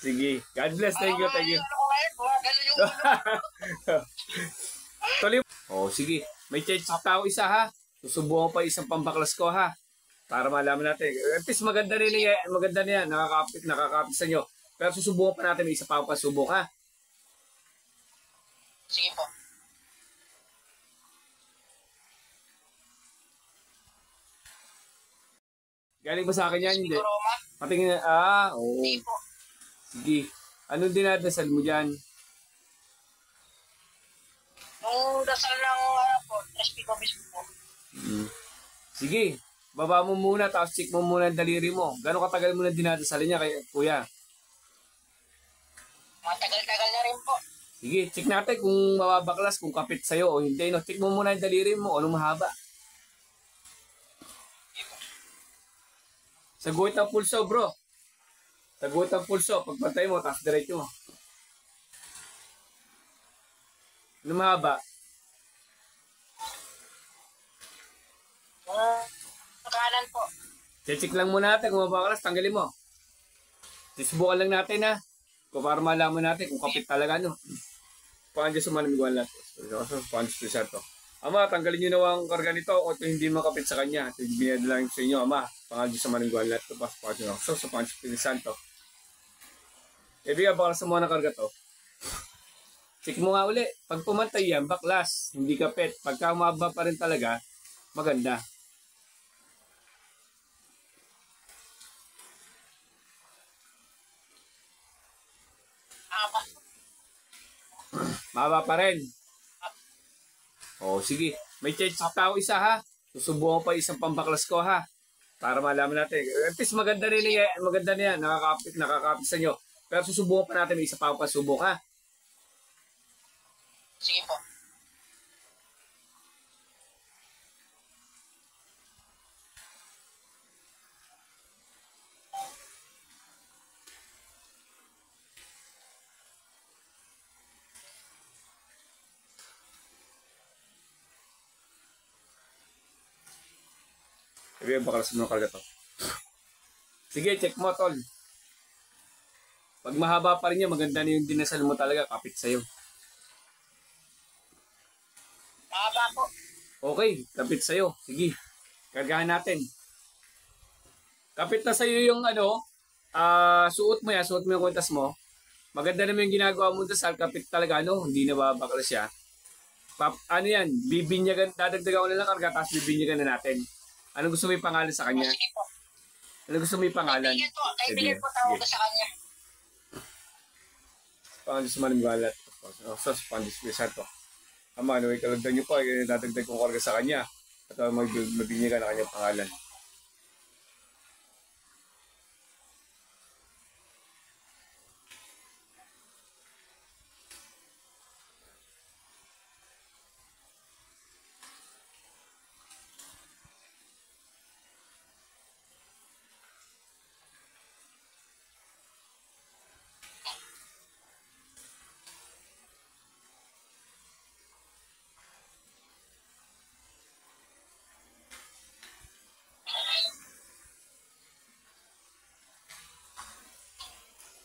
Sige. God bless. Thank you, thank you. Ano ko ngayon, gumagano yung Tuloy. Oh, sige. May check tao isa ha. Susubukan pa isang pambaklas ko ha. Para malaman natin. At least maganda rin yan. Maganda na yan. Nakakapit sa inyo. Pero susubukan pa natin. May isa pa pasubok ha. Sige po. Galing ba sa akin yan? Hindi. Roma? Patingin na. Oo. Hindi po. Sige. Anong dinadasal mo dyan? Nung dasal ng po, 3 pico bispo po. Sige. Baba mo muna, tapos check mo muna ang daliri mo. Gano'ng katagal mo na dinadasal niya, kuya? Matagal-tagal na rin po. Sige, check natin kung mababaklas, kung kapit sa'yo o hindi. No? Check mo muna ang daliri mo, anong mahaba. Sa guhit ng pulso, bro. Sa guhit ng pulso, pagpantay mo, tapos diretso mo. Ano mahaba? Kanan po. Check lang muna natin kung mababaklas, tanggalin mo. Susubukan lang natin ha. Kung para malaman natin kung kapit talaga, no? Paano dyan sumanamiguan lahat? Paano sa ito? Ama, tanggalin nyo na ang karga nito o ito hindi makapit sa kanya. Ito yung binadala sa inyo, Ama. Pangal dyan sumanamiguan lahat. Ito pa sa Pancho. So, sa Pancho Santo. Ibigay, baklas mo ng karga to. Check mo nga uli. Pag pumantay yan, baklas. Hindi kapit. Pagka umaba pa rin talaga, maganda. Mahaba pa rin. Oh, sige. May check tao isa ha. Susubukan pa isang pambaklas ko ha. Para malaman natin. At least maganda rin yan. Maganda na yan. Nakakapit sa inyo. Pero susubukan pa natin. May isa pa pasubok ha. Sige po. Ibigay, baklas mo ng karga to. Sige, check mo, tol. Pag mahaba pa rin yan, maganda na yung dinasal mo talaga. Kapit sa'yo. Mahaba po. Okay, kapit sa'yo. Sige, kargahan natin. Kapit na sa'yo yung suot mo yan, suot mo yung kwintas mo. Maganda naman yung ginagawa mo dasal, kapit talaga, hindi nababaklas siya. Ano yan, bibinyagan, dadagdagan ko na lang karga, tapos bibinyagan na natin. Anong gusto mo yung pangalan sa kanya? Sige po. Anong gusto mo yung pangalan? Kaibigan po. Kaibigan po tawag ko sa kanya. Pangalan sa manimgalat. So, pandisplay sa ito. Ama, ano, ikalagdan nyo pa, dadagdag kong karga sa kanya. At mabinyagan na kanyang pangalan.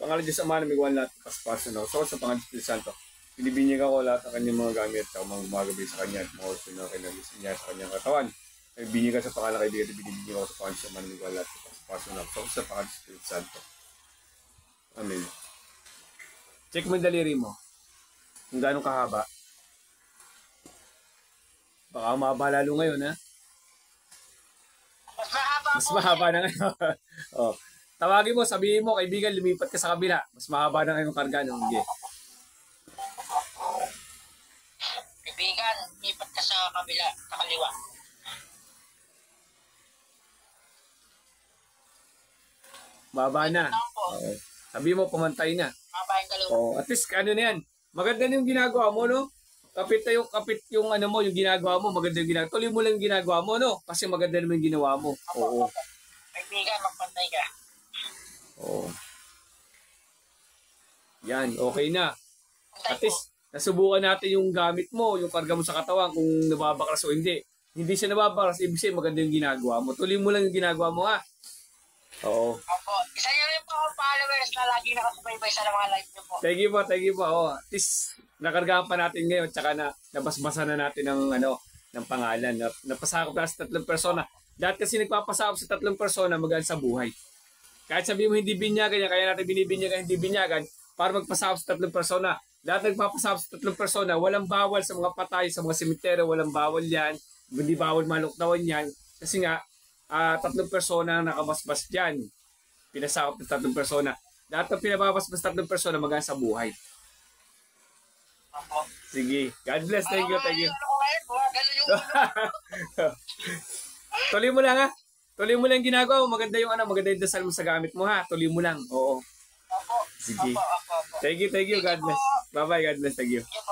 Pangalan Diyos Ama na may gawan lahat paspaso na. So, sa pangalan Diyos Santo, binibinyagan ko lahat ng kanyang mga gamit at mga gumagabi sa kanya at mga uso na kinagising niya sa kanyang katawan. Ay binyagan sa pangalan kaibigan at binibinyagan ko sa pangalan Diyos Ama na may gawan lahat paspaso na. So, sa pangalan Diyos Santo. Amen. Check mo yung daliri mo. Kung gano'ng kahaba. Baka umaba lalo ngayon, ha? Mas mahaba po. Mas mahaba na ngayon. Oh. Tawagin mo, sabihin mo, kaibigan, lumipat ka sa kabila. Mas mahaba na ngayong karga. No? Okay. Kaibigan, lipat ka sa kabila, sa kaliwa. Mahaba na. Okay. Sabihin mo, pumantay na. Mahaba yung kaliwa. Oh, at least ano na yan. Maganda na yung ginagawa mo, no? Kapit yung ano mo, yung ginagawa mo, maganda yung ginagawa. Tuloy mo lang yung ginagawa mo, no? Kasi maganda naman yung ginawa mo. Oo. Kaibigan, magpantay ka. Oo. Yan, okay na. At least, nasubukan natin yung gamit mo, yung karga mo sa katawan, kung nababaklas o hindi. Hindi siya nababaklas, ibig sabihin maganda yung ginagawa mo. Tuloy mo lang yung ginagawa mo, ha? Oo. Opo. Isa niyo rin po ang pangalan followers na lagi nakasubaybay sa mga live niyo po. Thank you po. Oh, at least nakargahan pa natin ngayon tsaka na nabasbasa na natin ng pangalan. Napasakop na sa 3 persona. Dahil kasi nagpapasakop sa 3 persona magaan sa buhay. Kahit sabihin mo hindi binyagan yan, kaya natin binibinyagan, hindi binyagan para magpasakop sa 3 persona. Dahil nagpapasakop sa 3 persona, walang bawal sa mga patay, sa mga sementeryo, walang bawal yan. Hindi bawal maluktawan yan. Kasi nga, 3 persona ang nakabasbas dyan. Pinasakop ng 3 persona. Lahat ng pinababasbas 3 persona magaan sa buhay. Opo. Sige. God bless. Thank you. Ano ko ngayon? Gano'n yung Tuloy mo lang ha. Tuloy mo lang ginagawa. Maganda yung dasal mo sa gamit mo ha. Tuloy mo lang. Oo. Opo. Sige. Opo. Thank you. God bless. Bye-bye. God bless. Thank you. Sige po.